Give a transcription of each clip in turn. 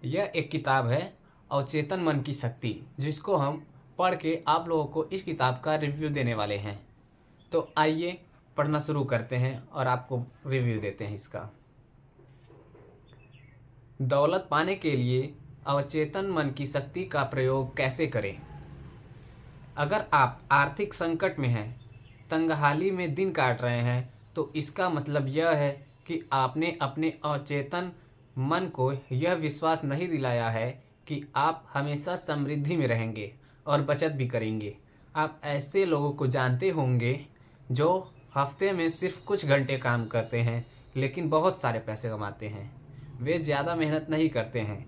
यह एक किताब है अवचेतन मन की शक्ति, जिसको हम पढ़ के आप लोगों को इस किताब का रिव्यू देने वाले हैं। तो आइए पढ़ना शुरू करते हैं और आपको रिव्यू देते हैं इसका। दौलत पाने के लिए अवचेतन मन की शक्ति का प्रयोग कैसे करें। अगर आप आर्थिक संकट में हैं, तंगहाली में दिन काट रहे हैं, तो इसका मतलब यह है कि आपने अपने अवचेतन मन को यह विश्वास नहीं दिलाया है कि आप हमेशा समृद्धि में रहेंगे और बचत भी करेंगे। आप ऐसे लोगों को जानते होंगे जो हफ्ते में सिर्फ कुछ घंटे काम करते हैं लेकिन बहुत सारे पैसे कमाते हैं। वे ज़्यादा मेहनत नहीं करते हैं।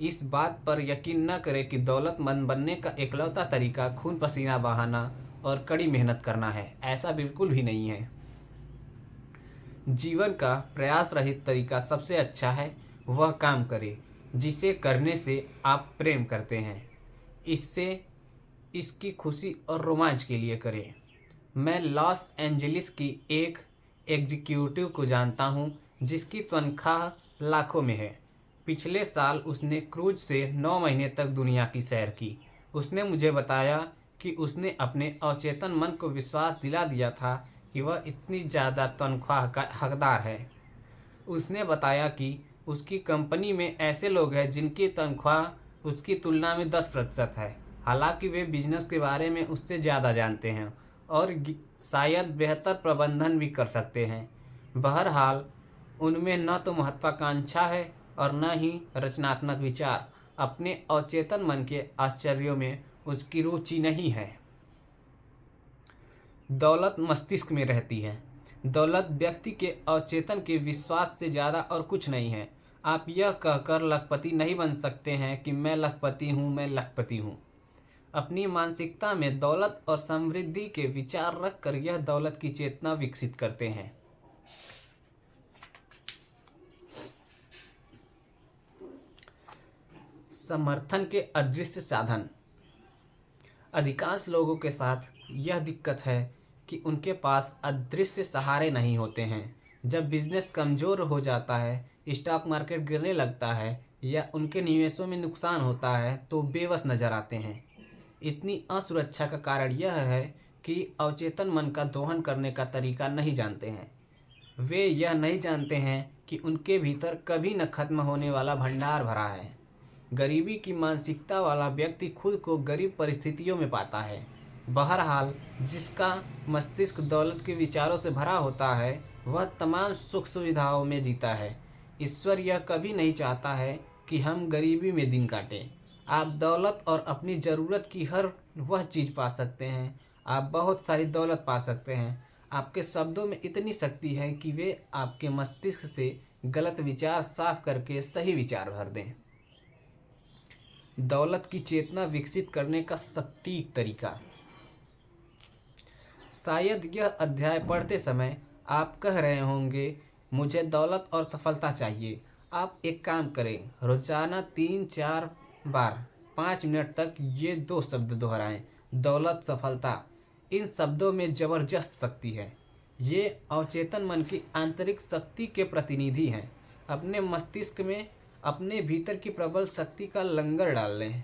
इस बात पर यकीन न करें कि दौलतमंद बनने का एकलौता तरीका खून पसीना बहाना और कड़ी मेहनत करना है। ऐसा बिल्कुल भी नहीं है। जीवन का प्रयास रहित तरीका सबसे अच्छा है। वह काम करें जिसे करने से आप प्रेम करते हैं। इससे इसकी खुशी और रोमांच के लिए करें। मैं लॉस एंजलिस की एक एग्जीक्यूटिव को जानता हूँ जिसकी तनख्वाह लाखों में है। पिछले साल उसने क्रूज से 9 महीने तक दुनिया की सैर की। उसने मुझे बताया कि उसने अपने अवचेतन मन को विश्वास दिला दिया था कि वह इतनी ज़्यादा तनख्वाह का हकदार है। उसने बताया कि उसकी कंपनी में ऐसे लोग हैं जिनकी तनख्वाह उसकी तुलना में 10% है, हालांकि वे बिजनेस के बारे में उससे ज़्यादा जानते हैं और शायद बेहतर प्रबंधन भी कर सकते हैं। बहरहाल, उनमें न तो महत्वाकांक्षा है और न ही रचनात्मक विचार। अपने अवचेतन मन के आश्चर्यों में उसकी रुचि नहीं है। दौलत मस्तिष्क में रहती है। दौलत व्यक्ति के अवचेतन के विश्वास से ज़्यादा और कुछ नहीं है। आप यह कहकर लखपति नहीं बन सकते हैं कि मैं लखपति हूँ, मैं लखपति हूँ। अपनी मानसिकता में दौलत और समृद्धि के विचार रखकर यह दौलत की चेतना विकसित करते हैं। समर्थन के अदृश्य साधन। अधिकांश लोगों के साथ यह दिक्कत है कि उनके पास अदृश्य सहारे नहीं होते हैं। जब बिजनेस कमज़ोर हो जाता है, स्टॉक मार्केट गिरने लगता है या उनके निवेशों में नुकसान होता है तो बेबस नज़र आते हैं। इतनी असुरक्षा का कारण यह है कि अवचेतन मन का दोहन करने का तरीका नहीं जानते हैं। वे यह नहीं जानते हैं कि उनके भीतर कभी न खत्म होने वाला भंडार भरा है। गरीबी की मानसिकता वाला व्यक्ति खुद को गरीब परिस्थितियों में पाता है। बहरहाल, जिसका मस्तिष्क दौलत के विचारों से भरा होता है वह तमाम सुख सुविधाओं में जीता है। ईश्वर यह कभी नहीं चाहता है कि हम गरीबी में दिन काटें। आप दौलत और अपनी ज़रूरत की हर वह चीज़ पा सकते हैं। आप बहुत सारी दौलत पा सकते हैं। आपके शब्दों में इतनी शक्ति है कि वे आपके मस्तिष्क से गलत विचार साफ करके सही विचार भर दें। दौलत की चेतना विकसित करने का सटीक तरीका। शायद यह अध्याय पढ़ते समय आप कह रहे होंगे, मुझे दौलत और सफलता चाहिए। आप एक काम करें, रोजाना 3-4 बार 5 मिनट तक ये 2 शब्द दोहराएं, दौलत, सफलता। इन शब्दों में ज़बरदस्त शक्ति है। ये अवचेतन मन की आंतरिक शक्ति के प्रतिनिधि हैं। अपने मस्तिष्क में अपने भीतर की प्रबल शक्ति का लंगर डाल लें।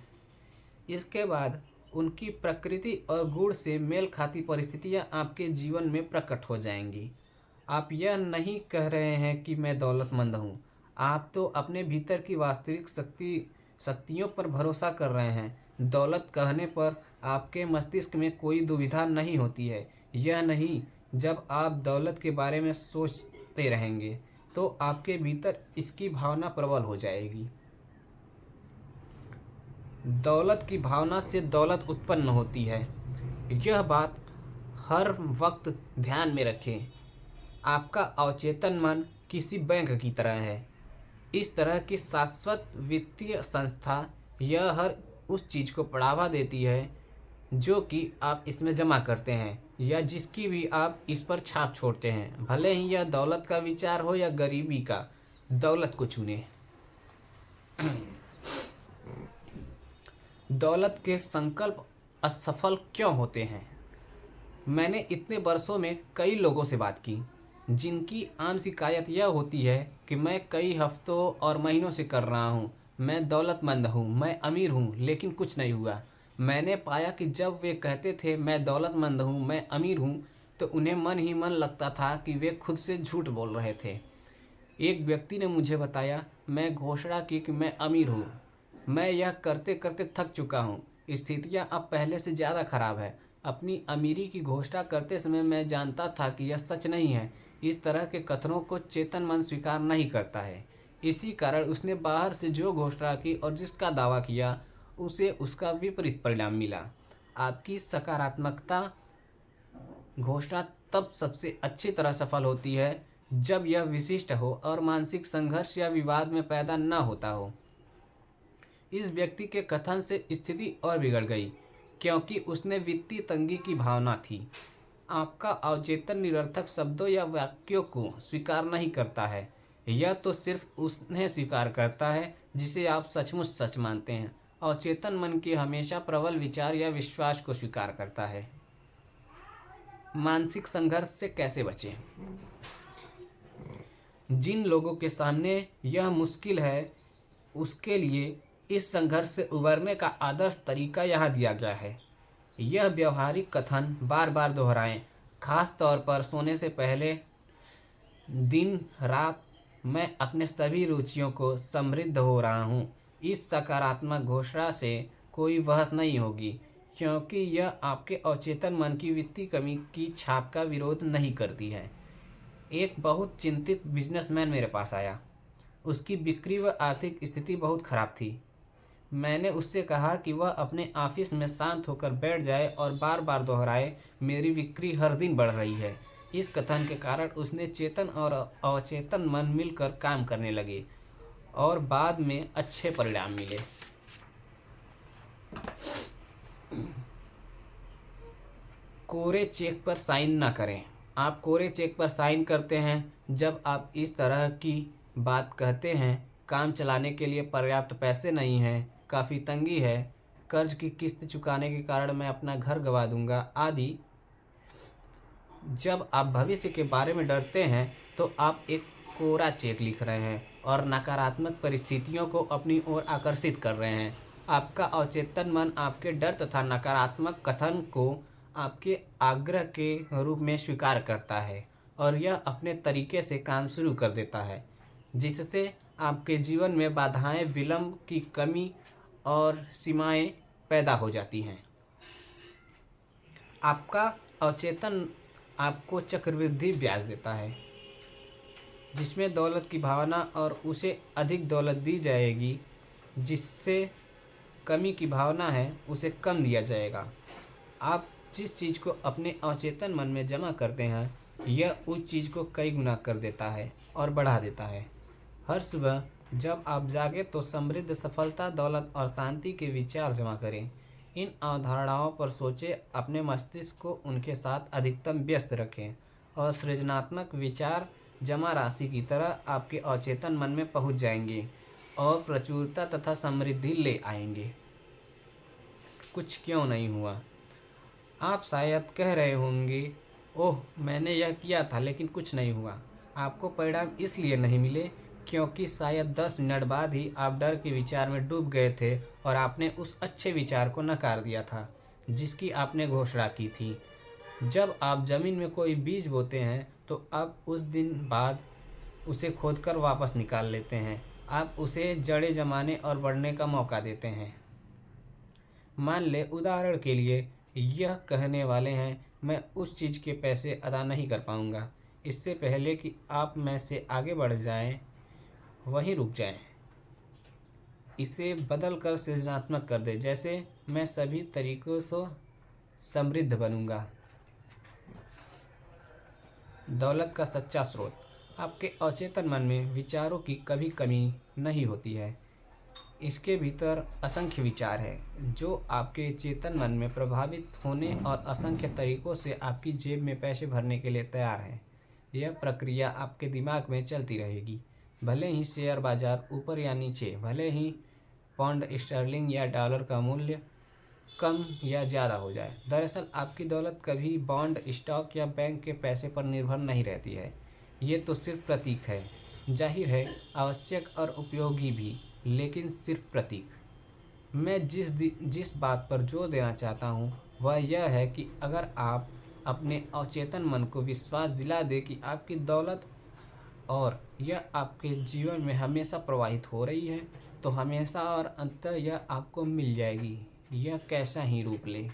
इसके बाद उनकी प्रकृति और गुण से मेल खाती परिस्थितियां आपके जीवन में प्रकट हो जाएंगी। आप यह नहीं कह रहे हैं कि मैं दौलतमंद हूँ। आप तो अपने भीतर की वास्तविक शक्तियों पर भरोसा कर रहे हैं। दौलत कहने पर आपके मस्तिष्क में कोई दुविधा नहीं होती है। यह नहीं, जब आप दौलत के बारे में सोचते रहेंगे तो आपके भीतर इसकी भावना प्रबल हो जाएगी। दौलत की भावना से दौलत उत्पन्न होती है। यह बात हर वक्त ध्यान में रखें। आपका अवचेतन मन किसी बैंक की तरह है। इस तरह की शाश्वत वित्तीय संस्था यह हर उस चीज़ को बढ़ावा देती है जो कि आप इसमें जमा करते हैं या जिसकी भी आप इस पर छाप छोड़ते हैं, भले ही यह दौलत का विचार हो या गरीबी का। दौलत को चुनें। दौलत के संकल्प असफल क्यों होते हैं। मैंने इतने वर्षों में कई लोगों से बात की जिनकी आम शिकायत यह होती है कि मैं कई हफ्तों और महीनों से कर रहा हूँ, मैं दौलतमंद हूँ, मैं अमीर हूँ, लेकिन कुछ नहीं हुआ। मैंने पाया कि जब वे कहते थे मैं दौलतमंद हूँ, मैं अमीर हूँ, तो उन्हें मन ही मन लगता था कि वे खुद से झूठ बोल रहे थे। एक व्यक्ति ने मुझे बताया, मैं घोषणा की कि मैं अमीर हूँ। मैं यह करते करते थक चुका हूँ। स्थितियाँ अब पहले से ज़्यादा खराब है। अपनी अमीरी की घोषणा करते समय मैं जानता था कि यह सच नहीं है। इस तरह के कथनों को चेतन मन स्वीकार नहीं करता है। इसी कारण उसने बाहर से जो घोषणा की और जिसका दावा किया, उसे उसका विपरीत परिणाम मिला। आपकी सकारात्मकता घोषणा तब सबसे अच्छी तरह सफल होती है जब यह विशिष्ट हो और मानसिक संघर्ष या विवाद में पैदा न होता हो। इस व्यक्ति के कथन से स्थिति और बिगड़ गई, क्योंकि उसने वित्तीय तंगी की भावना थी। आपका अवचेतन निरर्थक शब्दों या वाक्यों को स्वीकार नहीं करता है। यह तो सिर्फ उसने स्वीकार करता है जिसे आप सचमुच सच मानते हैं। अवचेतन मन के हमेशा प्रबल विचार या विश्वास को स्वीकार करता है। मानसिक संघर्ष से कैसे बचें? जिन लोगों के सामने यह मुश्किल है, उसके लिए इस संघर्ष से उबरने का आदर्श तरीका यहाँ दिया गया है। यह व्यवहारिक कथन बार बार दोहराएं, खास तौर पर सोने से पहले। दिन रात मैं अपने सभी रुचियों को समृद्ध हो रहा हूँ। इस सकारात्मक घोषणा से कोई बहस नहीं होगी, क्योंकि यह आपके अवचेतन मन की वित्तीय कमी की छाप का विरोध नहीं करती है। एक बहुत चिंतित बिजनेसमैन मेरे पास आया। उसकी बिक्री व आर्थिक स्थिति बहुत खराब थी। मैंने उससे कहा कि वह अपने ऑफिस में शांत होकर बैठ जाए और बार बार दोहराए, मेरी बिक्री हर दिन बढ़ रही है। इस कथन के कारण उसने चेतन और अवचेतन मन मिलकर काम करने लगे और बाद में अच्छे परिणाम मिले। कोरे चेक पर साइन न करें। आप कोरे चेक पर साइन करते हैं जब आप इस तरह की बात कहते हैं, काम चलाने के लिए पर्याप्त पैसे नहीं हैं, काफ़ी तंगी है, कर्ज की किस्त चुकाने के कारण मैं अपना घर गंवा दूंगा आदि। जब आप भविष्य के बारे में डरते हैं तो आप एक कोरा चेक लिख रहे हैं और नकारात्मक परिस्थितियों को अपनी ओर आकर्षित कर रहे हैं। आपका अवचेतन मन आपके डर तथा नकारात्मक कथन को आपके आग्रह के रूप में स्वीकार करता है और यह अपने तरीके से काम शुरू कर देता है, जिससे आपके जीवन में बाधाएं, विलंब की कमी और सीमाएं पैदा हो जाती हैं। आपका अवचेतन आपको चक्रवृद्धि ब्याज देता है, जिसमें दौलत की भावना और उसे अधिक दौलत दी जाएगी, जिससे कमी की भावना है उसे कम दिया जाएगा। आप जिस चीज़ को अपने अवचेतन मन में जमा करते हैं, यह उस चीज़ को कई गुना कर देता है और बढ़ा देता है। हर सुबह जब आप जागे तो समृद्ध, सफलता, दौलत और शांति के विचार जमा करें। इन अवधारणाओं पर सोचें, अपने मस्तिष्क को उनके साथ अधिकतम व्यस्त रखें और सृजनात्मक विचार जमा राशि की तरह आपके अवचेतन मन में पहुंच जाएंगे और प्रचुरता तथा समृद्धि ले आएंगे। कुछ क्यों नहीं हुआ? आप शायद कह रहे होंगे, ओह मैंने यह किया था लेकिन कुछ नहीं हुआ। आपको परिणाम इसलिए नहीं मिले क्योंकि शायद 10 मिनट बाद ही आप डर के विचार में डूब गए थे और आपने उस अच्छे विचार को नकार दिया था जिसकी आपने घोषणा की थी। जब आप ज़मीन में कोई बीज बोते हैं तो आप उस दिन बाद उसे खोदकर वापस निकाल लेते हैं। आप उसे जड़ें जमाने और बढ़ने का मौका देते हैं। मान ले उदाहरण के लिए यह कहने वाले हैं, मैं उस चीज़ के पैसे अदा नहीं कर पाऊंगा। इससे पहले कि आप में से आगे बढ़ जाएं, वहीं रुक जाएं। इसे बदल कर सृजनात्मक कर दे, जैसे मैं सभी तरीकों से समृद्ध बनूंगा। दौलत का सच्चा स्रोत। आपके अवचेतन मन में विचारों की कभी कमी नहीं होती है। इसके भीतर असंख्य विचार हैं जो आपके चेतन मन में प्रभावित होने और असंख्य तरीकों से आपकी जेब में पैसे भरने के लिए तैयार हैं। यह प्रक्रिया आपके दिमाग में चलती रहेगी, भले ही शेयर बाजार ऊपर या नीचे, भले ही पाउंड स्टर्लिंग या डॉलर का मूल्य कम या ज़्यादा हो जाए। दरअसल आपकी दौलत कभी बॉन्ड, स्टॉक या बैंक के पैसे पर निर्भर नहीं रहती है। ये तो सिर्फ प्रतीक है, जाहिर है आवश्यक और उपयोगी भी, लेकिन सिर्फ प्रतीक। मैं जिस बात पर जोर देना चाहता हूँ वह यह है कि अगर आप अपने अचेतन मन को विश्वास दिला दें कि आपकी दौलत और यह आपके जीवन में हमेशा प्रवाहित हो रही है, तो हमेशा और अंततः यह आपको मिल जाएगी, यह कैसा ही रूप ले।